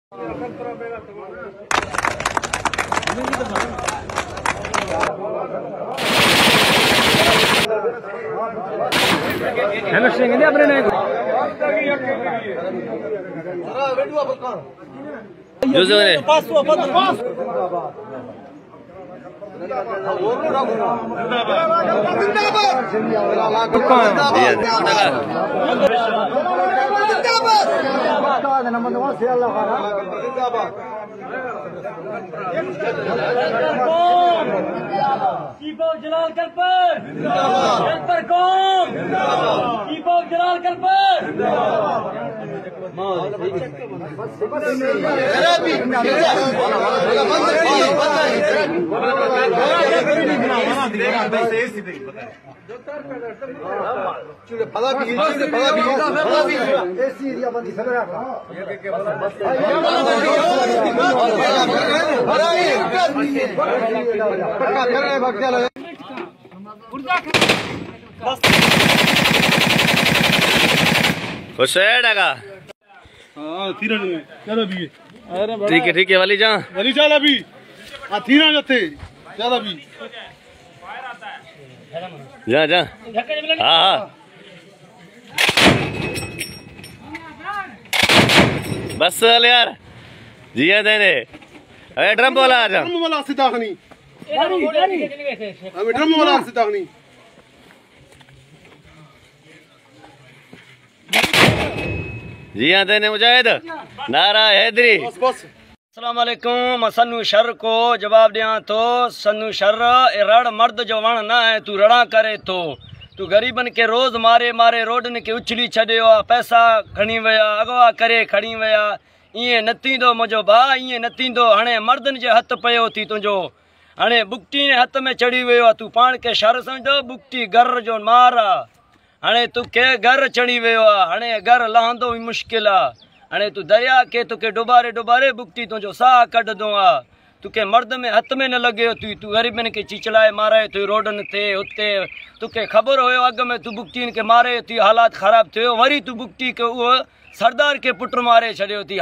अपने जलाल कलपर कौम जलाल कलपर खुश है डागा। हाँ थीरा नहीं चलो भी ठीक है वाली चल अभी थीरा जाते चल अभी जा हाँ बस चल यार जिया देने अरे ड्रम बोला आ जा ड्रम वाला सीधा खनी अबे ड्रम वाला सीधा खनी जिया देने मुजाहिद नारा हैदरी। अस्सलाम वालेकुम। सन्नू शर को जवाब दिया तो सन्नू शर रड़ मर्द जो वण ना है तू रड़ा करे तो तू गरीबन के रोज मारे मारे रोडन के उछली छॾियो पैसा खणी वया अगवा करे खणी वया इएं न थींदो मुंहिंजो भाउ इएं न थींदो। हाणे मर्दन जे हथ पियो थी तुंहिंजो हाणे बुकटी ने हथ में चढ़ी वियो आहे तू पाण खे शर सम्झो बुकटी घर जो मार आहे हाणे तोखे घर चढ़ी वियो आहे हाणे घर लहंदो ई मुश्किल आहे हाणे तू दरिया के तोखे डुबारे डुबारे बुकटी तुंहिंजो साह कढंदो आहे तोखे मर्द में हथ में न लॻे तू ग़रीबनि खे चिचलाए मारे थी रोडनि ते हुते तोखे ख़बर हुयो अॻ में तू बुकटियुनि खे मारे थी हालात ख़राब थियो वरी तू बुकटी खे उहो सरदार खे पुट मारे छॾियो थी।